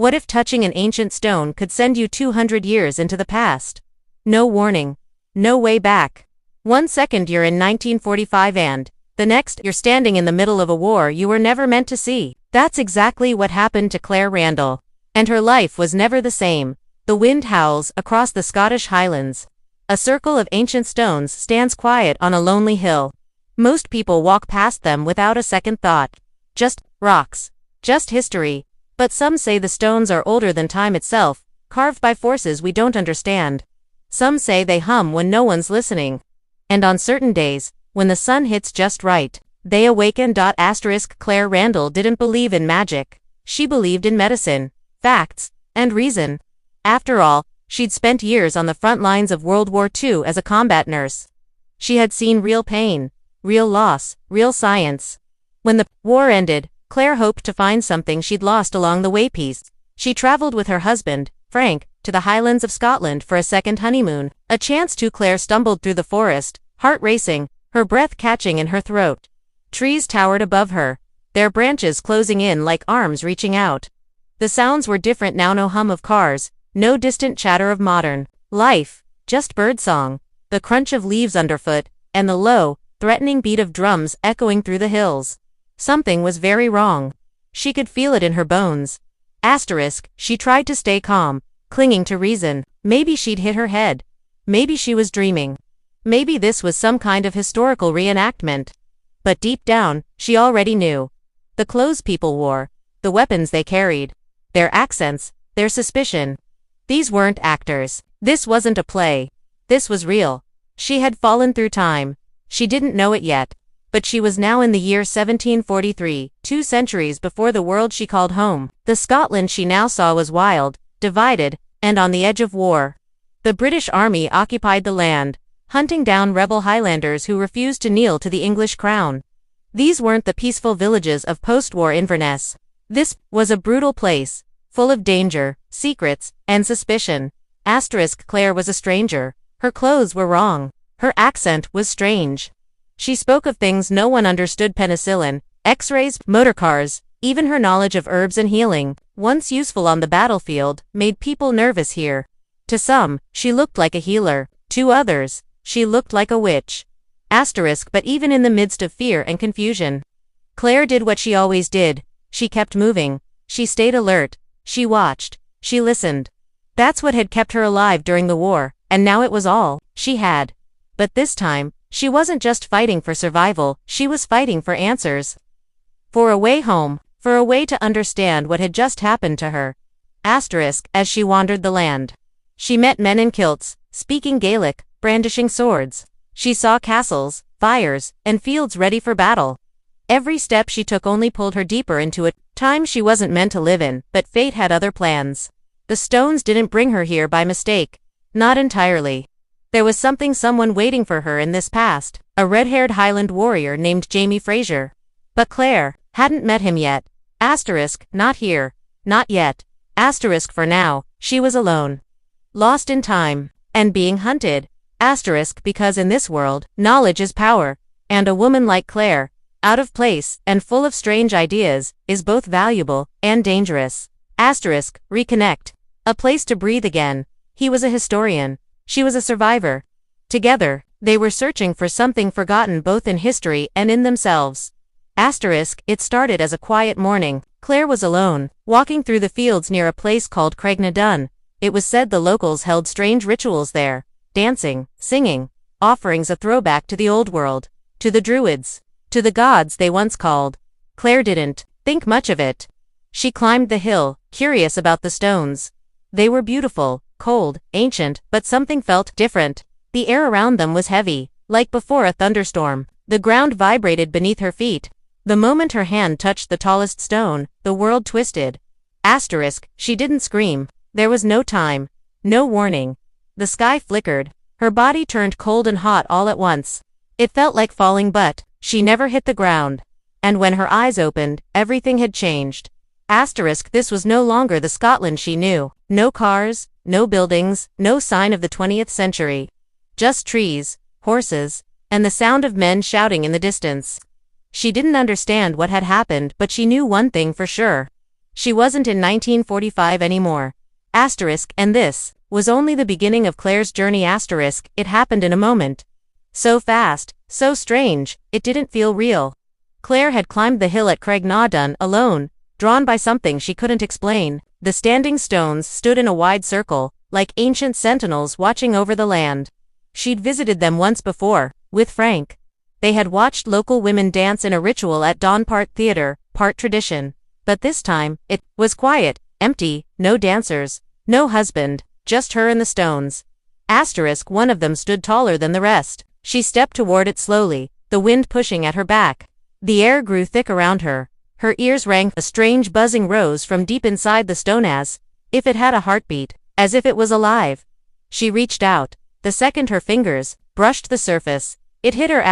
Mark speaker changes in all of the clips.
Speaker 1: What if touching an ancient stone could send you 200 years into the past? No warning. No way back. 1 second you're in 1945 and, the next, you're standing in the middle of a war you were never meant to see. That's exactly what happened to Claire Randall. And her life was never the same. The wind howls across the Scottish Highlands. A circle of ancient stones stands quiet on a lonely hill. Most people walk past them without a second thought. Just rocks. Just history. But some say the stones are older than time itself, carved by forces we don't understand. Some say they hum when no one's listening. And on certain days, when the sun hits just right, they awaken. Claire Randall didn't believe in magic. She believed in medicine, facts, and reason. After all, she'd spent years on the front lines of World War II as a combat nurse. She had seen real pain, real loss, real science. When the war ended, Claire hoped to find something she'd lost along the way. Peace. She traveled with her husband, Frank, to the Highlands of Scotland for a second honeymoon. A chance to. Claire stumbled through the forest, heart racing, her breath catching in her throat. Trees towered above her, their branches closing in like arms reaching out. The sounds were different now. No hum of cars, no distant chatter of modern life, just birdsong, the crunch of leaves underfoot, and the low, threatening beat of drums echoing through the hills. Something was very wrong. She could feel it in her bones. She tried to stay calm, clinging to reason. Maybe she'd hit her head. Maybe she was dreaming. Maybe this was some kind of historical reenactment. But deep down, she already knew. The clothes people wore, the weapons they carried, their accents, their suspicion. These weren't actors. This wasn't a play. This was real. She had fallen through time. She didn't know it yet. But she was now in the year 1743, 2 centuries before the world she called home. The Scotland she now saw was wild, divided, and on the edge of war. The British Army occupied the land, hunting down rebel Highlanders who refused to kneel to the English crown. These weren't the peaceful villages of post-war Inverness. This was a brutal place, full of danger, secrets, and suspicion. Claire was a stranger. Her clothes were wrong. Her accent was strange. She spoke of things no one understood: penicillin, X-rays, motorcars. Even her knowledge of herbs and healing, once useful on the battlefield, made people nervous here. To some, she looked like a healer. To others, she looked like a witch. But even in the midst of fear and confusion, Claire did what she always did. She kept moving. She stayed alert. She watched. She listened. That's what had kept her alive during the war, and now it was all she had. But this time, she wasn't just fighting for survival, she was fighting for answers. For a way home, for a way to understand what had just happened to her. As she wandered the land, she met men in kilts, speaking Gaelic, brandishing swords. She saw castles, fires, and fields ready for battle. Every step she took only pulled her deeper into a time she wasn't meant to live in, but fate had other plans. The stones didn't bring her here by mistake. Not entirely. There was someone waiting for her in this past, a red-haired Highland warrior named Jamie Fraser. But Claire hadn't met him yet. Not here. Not yet. For now, she was alone. Lost in time. And being hunted. Because in this world, knowledge is power. And a woman like Claire, out of place and full of strange ideas, is both valuable and dangerous. Reconnect. A place to breathe again. He was a historian. She was a survivor. Together, they were searching for something forgotten both in history and in themselves. It started as a quiet morning. Claire was alone, walking through the fields near a place called Craignadun. It was said the locals held strange rituals there. Dancing, singing, offerings, a throwback to the old world. To the druids. To the gods they once called. Claire didn't think much of it. She climbed the hill, curious about the stones. They were beautiful, cold, ancient, but something felt different. The air around them was heavy, like before a thunderstorm. The ground vibrated beneath her feet. The moment her hand touched the tallest stone, the world twisted. She didn't scream. There was no time. No warning. The sky flickered. Her body turned cold and hot all at once. It felt like falling, but she never hit the ground. And when her eyes opened, everything had changed. This was no longer the Scotland she knew. No cars, no buildings, no sign of the 20th century. Just trees, horses, and the sound of men shouting in the distance. She didn't understand what had happened, but she knew one thing for sure. She wasn't in 1945 anymore. And this was only the beginning of Claire's journey. It happened in a moment. So fast, so strange, it didn't feel real. Claire had climbed the hill at Craignaudon alone, drawn by something she couldn't explain. The standing stones stood in a wide circle, like ancient sentinels watching over the land. She'd visited them once before, with Frank. They had watched local women dance in a ritual at dawn, part theater, part tradition. But this time, it was quiet, empty, no dancers, no husband, just her and the stones. One of them stood taller than the rest. She stepped toward it slowly, the wind pushing at her back. The air grew thick around her. Her ears rang. A strange buzzing rose from deep inside the stone, as if it had a heartbeat, as if it was alive. She reached out. The second her fingers brushed the surface, it hit her.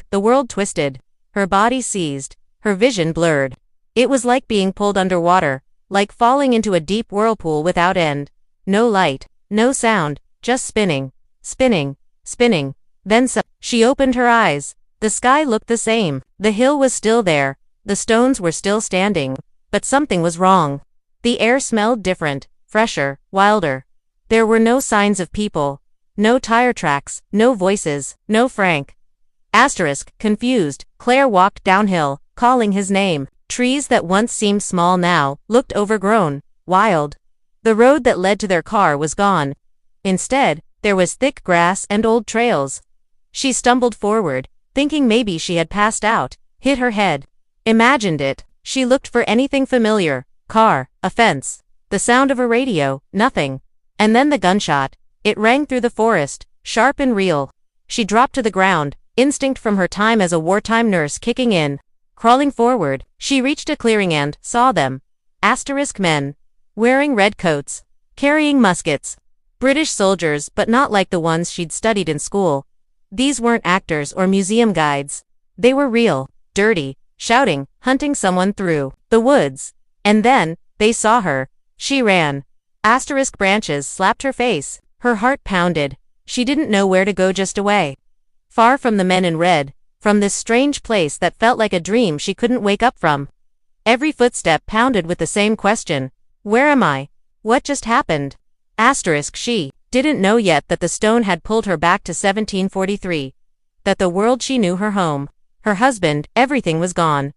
Speaker 1: The world twisted. Her body seized. Her vision blurred. It was like being pulled underwater, like falling into a deep whirlpool without end. No light, no sound, just spinning, spinning, spinning. Then she opened her eyes. The sky looked the same. The hill was still there. The stones were still standing. But something was wrong. The air smelled different, fresher, wilder. There were no signs of people. No tire tracks, no voices, no Frank. Confused, Claire walked downhill, calling his name. Trees that once seemed small now looked overgrown, wild. The road that led to their car was gone. Instead, there was thick grass and old trails. She stumbled forward, thinking maybe she had passed out, hit her head. Imagined it. She looked for anything familiar. Car, a fence, the sound of a radio, nothing. And then the gunshot. It rang through the forest, sharp and real. She dropped to the ground, instinct from her time as a wartime nurse kicking in. Crawling forward, she reached a clearing and saw them. Men. Wearing red coats. Carrying muskets. British soldiers, but not like the ones she'd studied in school. These weren't actors or museum guides. They were real, dirty, shouting, hunting someone through the woods. And then, they saw her. She ran. Branches slapped her face. Her heart pounded. She didn't know where to go, just away. Far from the men in red. From this strange place that felt like a dream she couldn't wake up from. Every footstep pounded with the same question. Where am I? What just happened? She didn't know yet that the stone had pulled her back to 1743. That the world she knew, her home, her husband, everything was gone.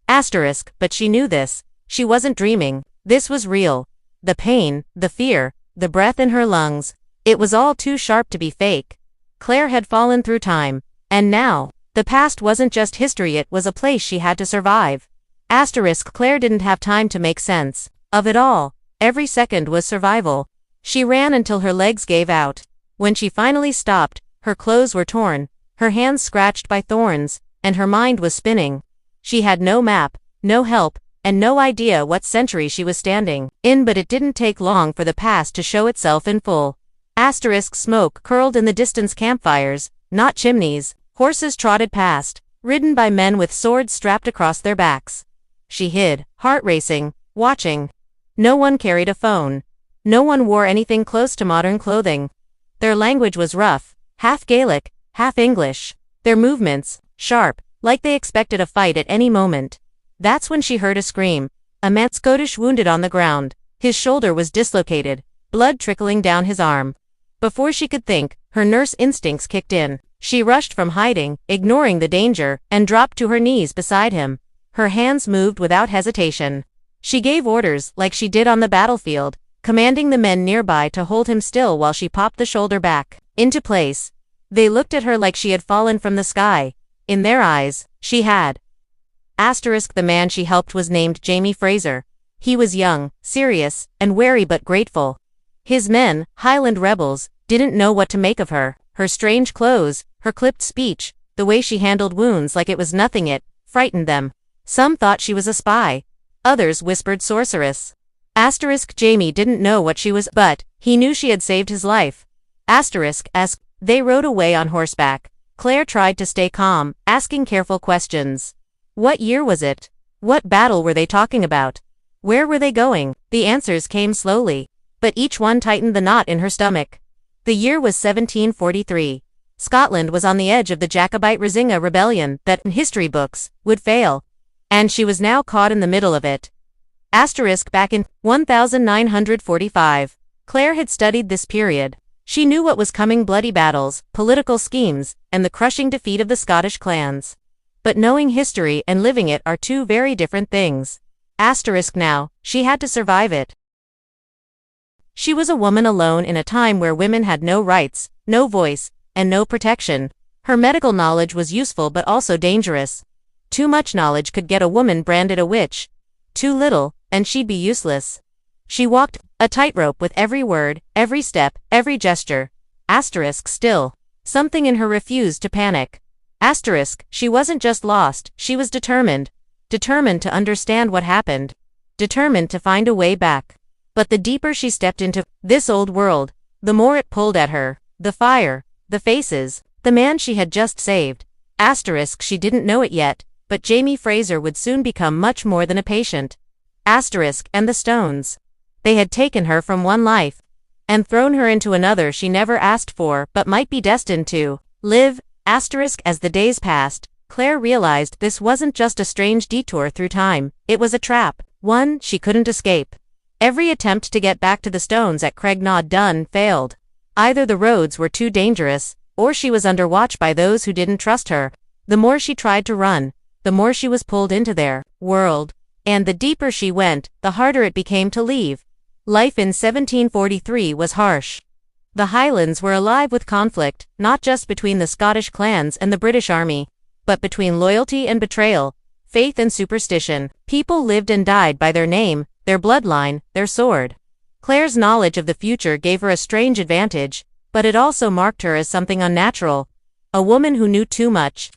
Speaker 1: But she knew this. She wasn't dreaming. This was real. The pain, the fear, the breath in her lungs. It was all too sharp to be fake. Claire had fallen through time. And now, the past wasn't just history, it was a place she had to survive. Claire didn't have time to make sense of it all. Every second was survival. She ran until her legs gave out. When she finally stopped, her clothes were torn, her hands scratched by thorns, and her mind was spinning. She had no map, no help, and no idea what century she was standing in, but it didn't take long for the past to show itself in full. Smoke curled in the distance, campfires, not chimneys. Horses trotted past, ridden by men with swords strapped across their backs. She hid, heart racing, watching. No one carried a phone. No one wore anything close to modern clothing. Their language was rough, half Gaelic, half English. Their movements, sharp, like they expected a fight at any moment. That's when she heard a scream. A man, Scottish, wounded on the ground. His shoulder was dislocated, blood trickling down his arm. Before she could think, her nurse instincts kicked in. She rushed from hiding, ignoring the danger, and dropped to her knees beside him. Her hands moved without hesitation. She gave orders like she did on the battlefield, commanding the men nearby to hold him still while she popped the shoulder back into place. They looked at her like she had fallen from the sky. In their eyes, she had. The man she helped was named Jamie Fraser. He was young, serious, and wary but grateful. His men, Highland rebels, didn't know what to make of her. Her strange clothes, her clipped speech, the way she handled wounds like it was nothing, it frightened them. Some thought she was a spy. Others whispered sorceress. Jamie didn't know what she was, but he knew she had saved his life. They rode away on horseback. Claire tried to stay calm, asking careful questions. What year was it? What battle were they talking about? Where were they going? The answers came slowly, but each one tightened the knot in her stomach. The year was 1743. Scotland was on the edge of the Jacobite Risinga rebellion that, in history books, would fail. And she was now caught in the middle of it. Asterisk back in 1945. Claire had studied this period. She knew what was coming: bloody battles, political schemes, and the crushing defeat of the Scottish clans. But knowing history and living it are two very different things. Asterisk now, she had to survive it. She was a woman alone in a time where women had no rights, no voice, and no protection. Her medical knowledge was useful but also dangerous. Too much knowledge could get a woman branded a witch. Too little, and she'd be useless. She walked a tightrope with every word, every step, every gesture. Asterisk still. Something in her refused to panic. Asterisk, she wasn't just lost, she was determined. Determined to understand what happened. Determined to find a way back. But the deeper she stepped into this old world, the more it pulled at her. The fire, the faces, the man she had just saved. Asterisk, she didn't know it yet, but Jamie Fraser would soon become much more than a patient. Asterisk, and the stones. They had taken her from one life and thrown her into another she never asked for but might be destined to live. Asterisk, as the days passed, Claire realized this wasn't just a strange detour through time, it was a trap, one she couldn't escape. Every attempt to get back to the stones at Craignaw Dun failed. Either the roads were too dangerous, or she was under watch by those who didn't trust her. The more she tried to run, the more she was pulled into their world. And the deeper she went, the harder it became to leave. Life in 1743 was harsh. The Highlands were alive with conflict, not just between the Scottish clans and the British Army, but between loyalty and betrayal, faith and superstition. People lived and died by their name, their bloodline, their sword. Claire's knowledge of the future gave her a strange advantage, but it also marked her as something unnatural. A woman who knew too much.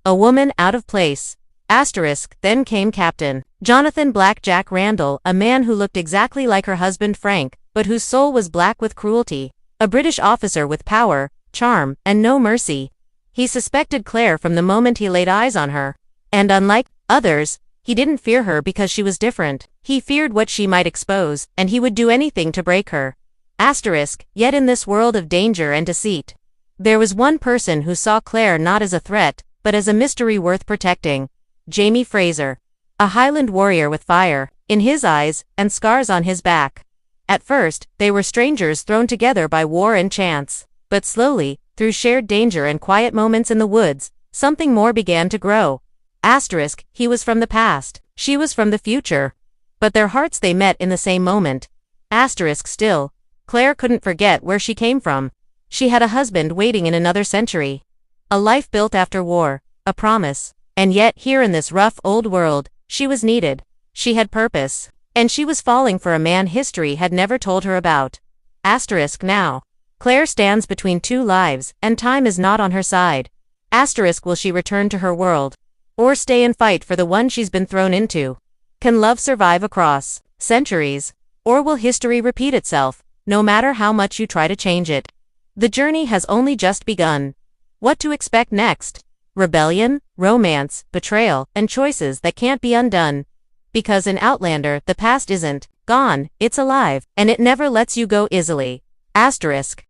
Speaker 1: A woman out of place. Asterisk, then came Captain Jonathan Blackjack Randall, a man who looked exactly like her husband Frank, but whose soul was black with cruelty. A British officer with power, charm, and no mercy. He suspected Claire from the moment he laid eyes on her. And unlike others, he didn't fear her because she was different. He feared what she might expose, and he would do anything to break her. Asterisk, yet in this world of danger and deceit, there was one person who saw Claire not as a threat, but as a mystery worth protecting. Jamie Fraser. A Highland warrior with fire in his eyes and scars on his back. At first, they were strangers thrown together by war and chance. But slowly, through shared danger and quiet moments in the woods, something more began to grow. Asterisk, he was from the past, she was from the future. But their hearts they met in the same moment. Asterisk still, Claire couldn't forget where she came from. She had a husband waiting in another century. A life built after war, a promise. And yet, here in this rough old world, she was needed. She had purpose. And she was falling for a man history had never told her about. Asterisk now. Claire stands between two lives, and time is not on her side. Asterisk, will she return to her world? Or stay and fight for the one she's been thrown into? Can love survive across centuries? Or will history repeat itself, no matter how much you try to change it? The journey has only just begun. What to expect next? Rebellion, romance, betrayal, and choices that can't be undone. Because in Outlander, the past isn't gone, it's alive, and it never lets you go easily. Asterisk.